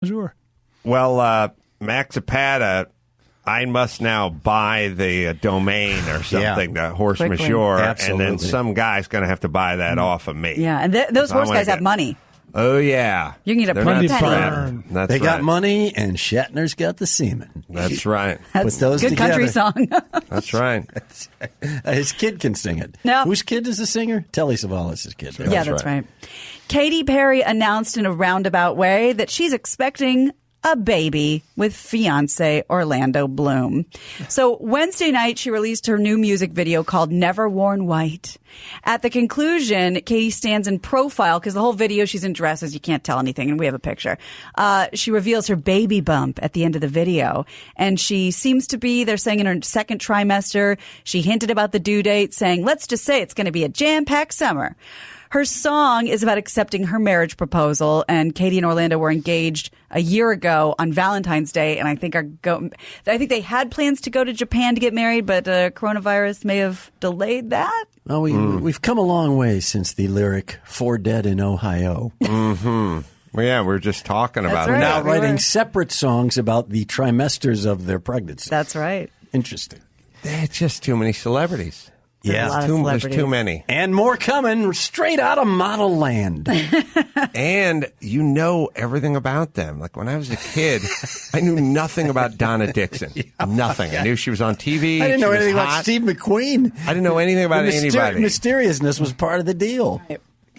Sure. Well, Max Zapata, I must now buy the domain or something, the horse Quickly. majeure, Absolutely. and then some guy's going to have to buy that off of me. Yeah, and those horse guys have money. Oh, yeah. You can get a They're pretty not penny. scrapping. That's They got right. money, and Shatner's got the semen. That's right. That's Put those good together. country song. That's right. His kid can sing it. No. Whose kid is the singer? Telly Savalas' kid. Right? Yeah, that's right. Katy Perry announced in a roundabout way that she's expecting a baby with fiancé Orlando Bloom. So Wednesday night, she released her new music video called Never Worn White. At the conclusion, Katy stands in profile because the whole video she's in dresses. You can't tell anything, and we have a picture. She reveals her baby bump at the end of the video, and she seems to be, they're saying, in her second trimester. She hinted about the due date, saying, let's just say it's going to be a jam-packed summer. Her song is about accepting her marriage proposal, and Katy and Orlando were engaged a year ago on Valentine's Day, and I think they had plans to go to Japan to get married, but coronavirus may have delayed that. Well, we've come a long way since the lyric "Four Dead in Ohio." Well, yeah, we're just talking about right. it. Now we writing were- separate songs about the trimesters of their pregnancy. That's right. Interesting. It's just too many celebrities. There's a lot of There's celebrities. too many. And more coming straight out of model land. And you know everything about them. Like when I was a kid, I knew nothing about Donna Dixon. Nothing. I knew she was on TV. I didn't she know was anything hot. about Steve McQueen. I didn't know anything about The anybody. Mysteriousness was part of the deal.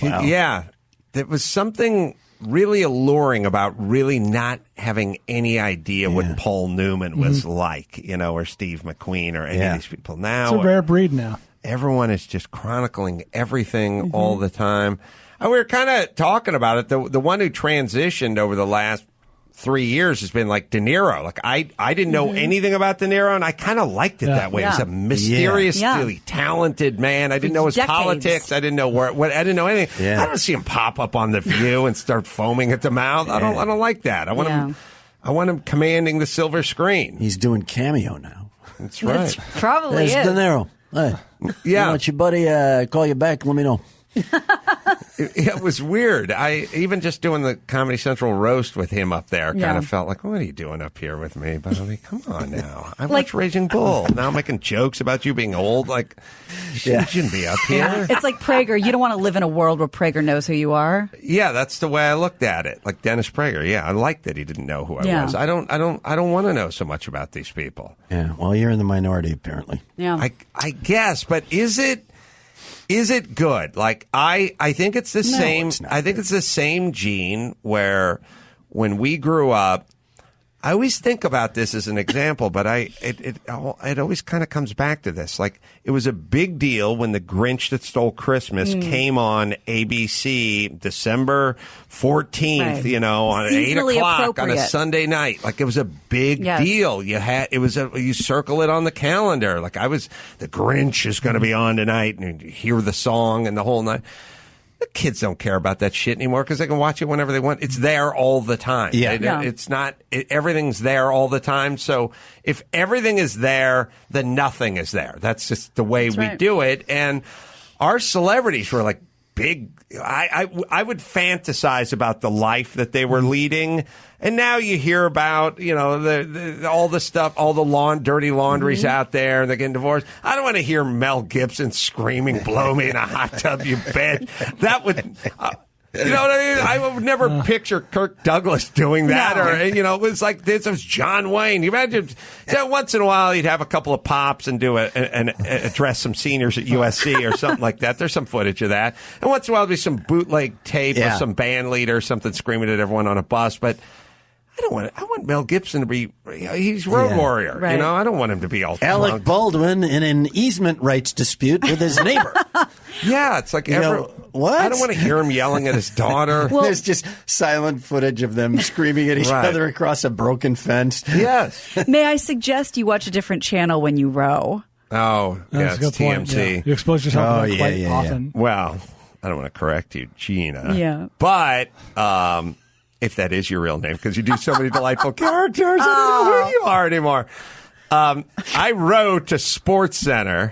Wow. Yeah. There was something really alluring about really not having any idea what Paul Newman was like, or Steve McQueen or any of these people. Now, It's a rare breed now. everyone is just chronicling everything all the time. We were kind of talking about it. The one who transitioned over the last 3 years has been like De Niro. Like I didn't know anything about De Niro, and I kind of liked it that way. He was a mysteriously talented man. I didn't know his politics. I didn't know what. I didn't know anything. Yeah. I don't see him pop up on The View and start foaming at the mouth. I don't like that. I want him. I want him commanding the silver screen. He's doing Cameo now. That's right. Probably There's is. De Niro. Hey, you want your buddy call you back? Let me know. It was weird. I even just doing the Comedy Central roast with him up there kind of felt like, what are you doing up here with me, buddy? Come on now. I watch Raging Bull. Now I'm making jokes about you being old. Like, you shouldn't be up here. It's like Prager. You don't want to live in a world where Prager knows who you are. Yeah, that's the way I looked at it. Like Dennis Prager. Yeah, I liked that he didn't know who I was. I don't want to know so much about these people. Yeah, well, you're in the minority apparently. Yeah. I guess, but is it good? Like I think it's the same. It's not I think it's the same gene where when we grew up, I always think about this as an example, but it always kind of comes back to this. Like it was a big deal when The Grinch That Stole Christmas came on ABC December 14th, on Seasonally 8:00 on a appropriate. Sunday night. Like it was a big deal. You circle it on the calendar. Like The Grinch is going to be on tonight, and you hear the song and the whole night. The kids don't care about that shit anymore because they can watch it whenever they want. It's there all the time. It's not. Everything's there all the time. So if everything is there, then nothing is there. That's just the way we do it. And our celebrities were like big. I would fantasize about the life that they were leading. And now you hear about, all the stuff, all the dirty laundries out there, and they're getting divorced. I don't want to hear Mel Gibson screaming, blow me in a hot tub, you bitch. That would, you know what I mean? I would never picture Kirk Douglas doing that. No. Or, it was like this. It was John Wayne. You imagine, once in a while he'd have a couple of pops and do and address some seniors at USC or something like that. There's some footage of that. And once in a while there'd be some bootleg tape of some band leader or something screaming at everyone on a bus. But I want Mel Gibson to be, he's Road Warrior. Right. I don't want him to be all Alec drunk. Baldwin in an easement rights dispute with his neighbor. Yeah, it's like what? I don't want to hear him yelling at his daughter. There's just silent footage of them screaming at each other across a broken fence. Yes. May I suggest you watch a different channel when you row? Oh, That's it's a good point. TMZ. Yeah. You expose yourself to that quite yeah. often. Well, I don't want to correct you, Gina. Yeah. But if that is your real name, because you do so many delightful characters, I don't know who you are anymore. I rode to SportsCenter.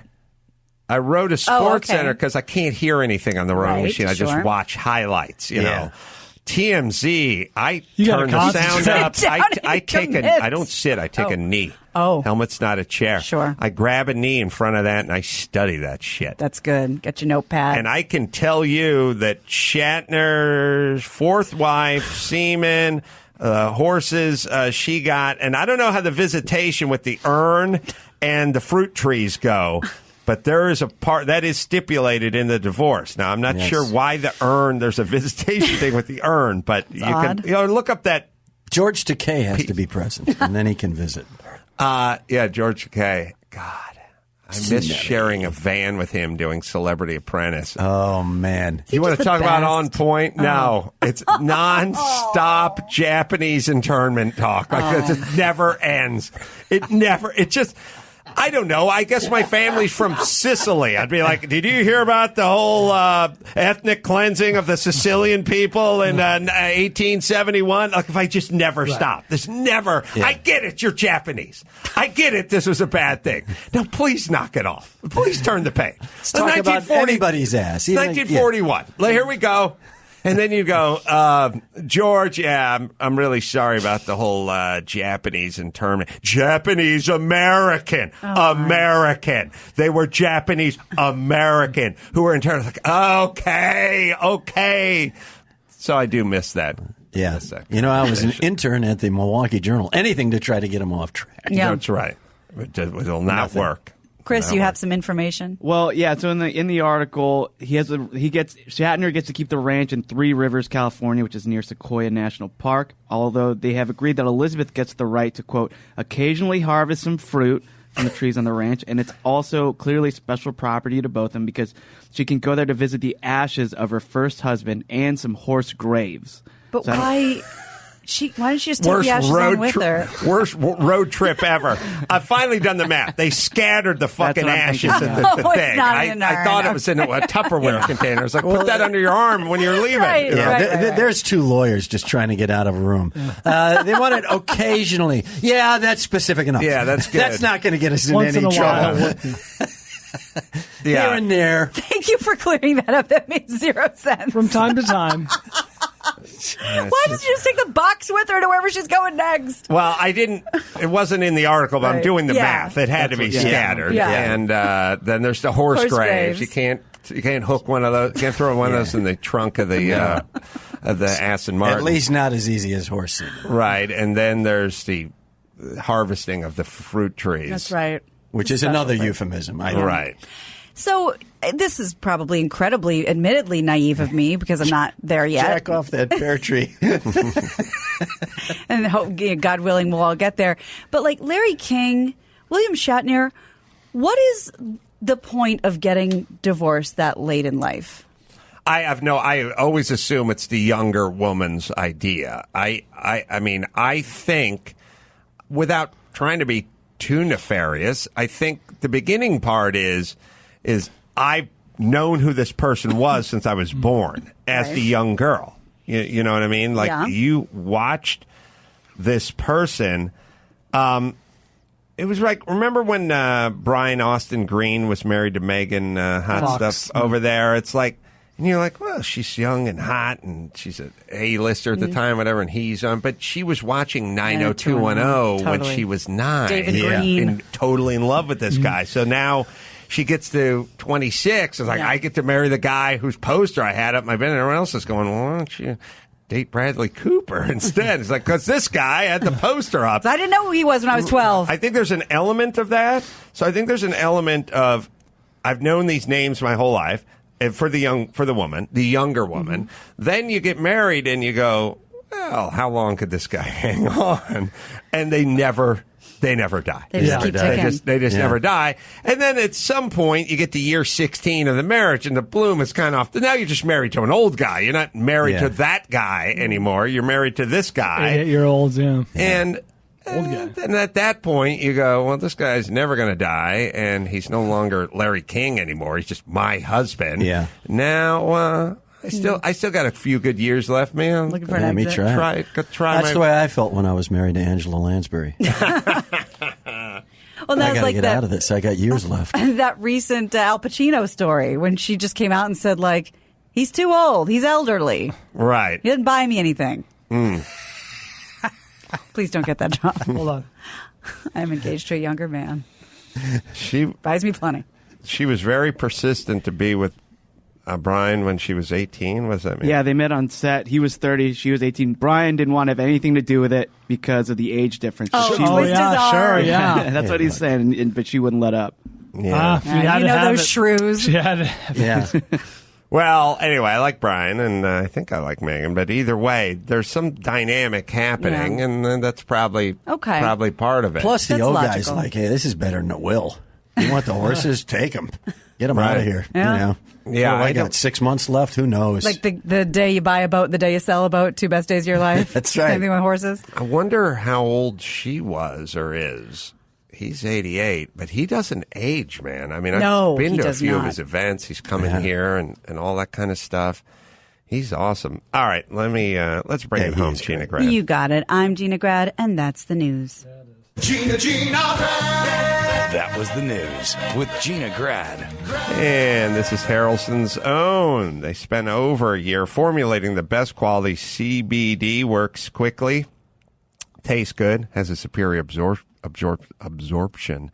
I rode to SportsCenter because I can't hear anything on the rowing machine. I just watch highlights, you know. TMZ, I You gotta turn the sound up. Sit down I and take commit. I don't sit. I take a knee. Oh. Helmet's not a chair. Sure. I grab a knee in front of that and I study that shit. That's good. Get your notepad. And I can tell you that Shatner's fourth wife, Seaman, horses she got, and I don't know how the visitation with the urn and the fruit trees go. But there is a part that is stipulated in the divorce. Now, I'm not sure why the urn, there's a visitation thing with the urn, but you odd. can look up that. George Takei has to be present, and then he can visit. Yeah, George Takei. God, I miss sharing a van with him doing Celebrity Apprentice. Oh, man. You want to talk about best? on point? No, it's non-stop Japanese internment talk. Like it just never ends. It just... I don't know. I guess my family's from Sicily. I'd be like, did you hear about the whole ethnic cleansing of the Sicilian people in 1871? Like, if I just never stop. There's never. Yeah. I get it. You're Japanese. I get it. This was a bad thing. Now, please knock it off. Please turn the page. Let's talk about anybody's ass. 1941. Here we go. And then you go, George, I'm really sorry about the whole Japanese internment. Japanese American. American. They were Japanese American who were interned. Like, okay. So I do miss that. Yeah. I was an intern at the Milwaukee Journal. Anything to try to get him off track. Yeah. That's right. It will not work. Chris, you have some information? Well, yeah. So in the article, Shatner gets to keep the ranch in Three Rivers, California, which is near Sequoia National Park. Although they have agreed that Elizabeth gets the right to, quote, occasionally harvest some fruit from the trees on the ranch, and it's also clearly special property to both of them because she can go there to visit the ashes of her first husband and some horse graves. But why didn't she just take the ashes on with her? Worst road trip ever. I've finally done the math. They scattered the fucking ashes in the thing. It's not in an I thought urn. it was in a Tupperware container. I was like, put that under your arm when you're leaving. Right, Yeah, there's two lawyers just trying to get out of a room. They want it occasionally. Yeah, that's specific enough. Yeah, that's good. That's not going to get us in Once any in a trouble. while. Yeah. Here and there. Thank you for clearing that up. That makes zero sense. From time to time. Why doesn't she just take the box with her to wherever she's going next? Well, I didn't. It wasn't in the article, but I'm Right. doing the Yeah. math. It had to be scattered, Yeah. and then there's the horse Horse graves. graves. You can't hook one of those. You can't throw one of those in the trunk of the Aston Martin. At least not as easy as horse semen. Right, and then there's the harvesting of the fruit trees. That's right. Which is another euphemism. I know. Right. So this is probably incredibly, admittedly naive of me because I'm not there yet. Jack off that pear tree. And God willing, we'll all get there. But like Larry King, William Shatner, what is the point of getting divorced that late in life? I always assume it's the younger woman's idea. I mean, I think, without trying to be too nefarious, I think the beginning part is I've known who this person was since I was born as the young girl. You know what I mean? Like you watched this person. It was like, remember when Brian Austin Green was married to Megan Hot Fox. Stuff over there? It's like, and you're like, well, she's young and hot, and she's an A-lister at the time, whatever, and he's on. But she was watching 90210 when Totally. she was 9. David Green. And totally in love with this guy. So now she gets to 26. It's like, I get to marry the guy whose poster I had up my bed, and everyone else is going, well, why don't you date Bradley Cooper instead? It's like, because this guy had the poster up. I didn't know who he was when I was 12. I think there's an element of that. So I think there's an element of, I've known these names my whole life. And for the younger woman, then you get married and you go, well, how long could this guy hang on? And they never die. They just keep ticking. They just never die. And then at some point, you get to year 16 of the marriage, and the bloom is kind of off. Now you're just married to an old guy. You're not married to that guy anymore. You're married to this guy. 8-year-olds, yeah. And Old guy. then at that point, you go, well, this guy's never going to die, and he's no longer Larry King anymore. He's just my husband. Yeah. Now, I still got a few good years left, man. Looking for Let an me exit. try. That's the way I felt when I was married to Angela Lansbury. Well, that I was got to like get out of this. I got years left. that recent Al Pacino story when she just came out and said, like, He's too old. He's elderly. Right. He didn't buy me anything. Please don't get that job. Hold on. I'm engaged to a younger man. She Buys me plenty. She was very persistent to be with Brian when she was 18. What does that mean? Yeah, they met on set. He was 30. She was 18. Brian didn't want to have anything to do with it because of the age difference. Oh, She twist was- his yeah, arm. sure, yeah. That's what he's saying, but she wouldn't let up. Yeah. She had you to know have those it. shrews. She had to have it. Yeah. Well, anyway, I like Brian, and I think I like Megan. But either way, there's some dynamic happening, Yeah. and that's probably part of it. Plus, the That's old guy's logical. like, hey, this is better than a will. You want the horses? Take them. Get them out Right. of here. Yeah. You know? Yeah, Well, I I got don't- 6 months left. Who knows? Like the day you buy a boat, the day you sell a boat, 2 best days of your life. That's right. Same thing with horses. I wonder how old she was or is. He's 88, but he doesn't age, man. I mean, No, I've been he to a does few of not. his events. He's coming here and all that kind of stuff. He's awesome. All right, let's bring Yeah, it he home, is Gina great. Grant. You got it. I'm Gina Grad, and that's the news. Gina Grad. That was the news with Gina Grad. And this is Harrelson's Own. They spent over a year formulating the best quality CBD. Works quickly, tastes good, has a superior absorption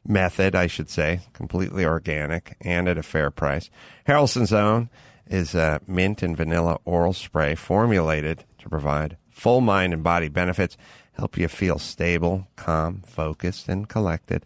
method, I should say, completely organic and at a fair price. Harrelson's Own is a mint and vanilla oral spray formulated to provide full mind and body benefits, help you feel stable, calm, focused, and collected.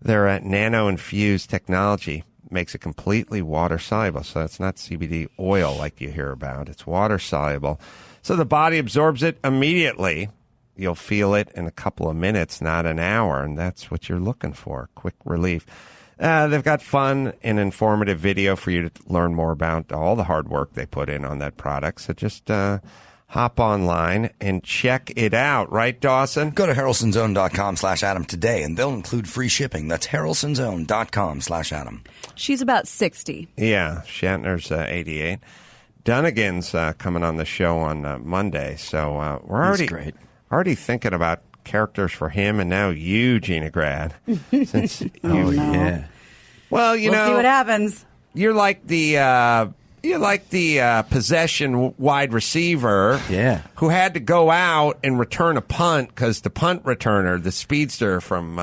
Their nano-infused technology makes it completely water-soluble, so it's not CBD oil like you hear about. It's water-soluble, so the body absorbs it immediately. You'll feel it in a couple of minutes, not an hour, and that's what you're looking for, quick relief. They've got fun and informative video for you to learn more about all the hard work they put in on that product, so just hop online and check it out. Right, Dawson? Go to harrelsonzone.com/Adam today, and they'll include free shipping. That's harrelsonzone.com/Adam. She's about 60. Yeah, Shatner's 88. Dunnigan's coming on the show on Monday, so we're already thinking about characters for him, and now you, Gina Grad. Since yeah. Well, you We'll know, see what happens. you're like the possession wide receiver, Yeah. who had to go out and return a punt because the punt returner, the speedster from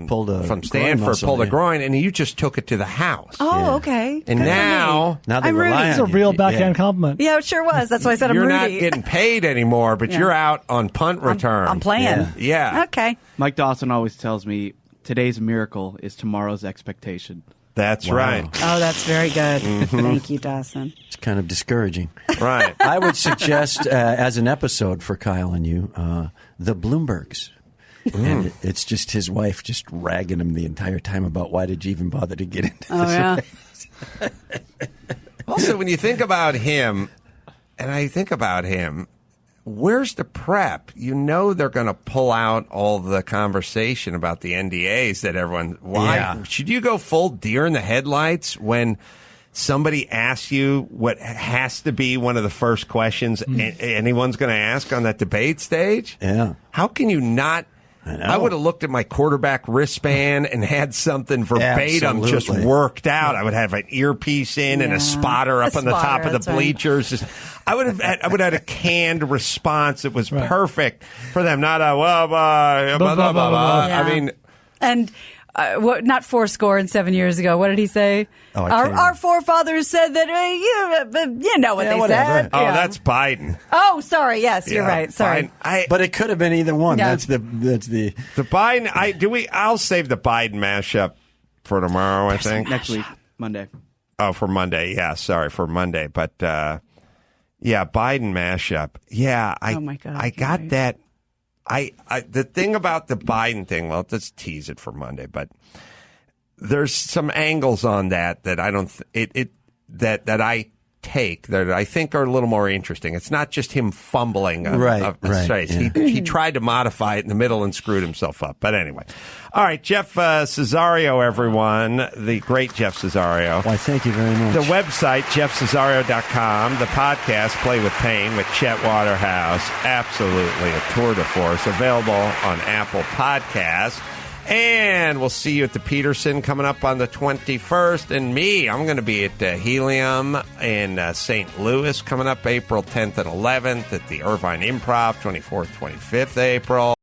Pulled a groin Stanford, muscle, pulled a yeah. groin, and you just took it to the house. Oh, okay. and Good for now me. Now they I'm rely rooting. It's on a you. real Yeah. backhand compliment. Yeah, it sure was. That's why I said I'm you're Rudy. not getting paid anymore, but Yeah. you're out on punt return. I'm playing. Yeah. Okay. Mike Dawson always tells me today's miracle is tomorrow's expectation. That's Wow. right. Oh, that's very good. Mm-hmm. Thank you, Dawson. It's kind of discouraging. Right. I would suggest, as an episode for Kyle and you, the Bloombergs. And it's just his wife just ragging him the entire time about why did you even bother to get into Oh, this? yeah. Also, when you think about him, and I think about him, where's the prep? You know they're going to pull out all the conversation about the NDAs that everyone... Why? Yeah. Should you go full deer in the headlights when somebody asks you what has to be one of the first questions anyone's going to ask on that debate stage? Yeah. How can you not... I know. I would have looked at my quarterback wristband and had something verbatim just Absolutely. worked out. I would have an earpiece in and Yeah. a spotter up A on the top spotter, of the that's right. bleachers. Just, I would have had a canned response that was perfect for them. Not a blah, blah, blah, blah, blah. Yeah. I mean, And what? Not 407 years ago. What did he say? Oh, I can't remember. Our forefathers said that. You know what Yeah, they whatever. said. oh, Yeah. that's Biden. Oh, sorry. Yes, you're Yeah, right. Sorry. Biden. But it could have been either one. Yeah. That's the The Biden. I'll save the Biden mashup for tomorrow. I think Next week, Monday. Oh, for Monday. Yeah, sorry, for Monday. But, yeah, Biden mashup. Yeah, Oh, my God, I you're got right. that. The thing about the Biden thing, well, let's tease it for Monday, but there's some angles on that I don't, that I take that I think are a little more interesting. It's not just him fumbling Right, straight. yeah. He tried to modify it in the middle and screwed himself up. But anyway. All right, Jeff Cesario, everyone. The great Jeff Cesario. Why, thank you very much. The website, jeffcesario.com. The podcast, Play with Pain with Chet Waterhouse. Absolutely a tour de force. Available on Apple Podcasts. And we'll see you at the Peterson coming up on the 21st. And me, I'm going to be at Helium in St. Louis coming up April 10th and 11th, at the Irvine Improv, 24th, 25th April.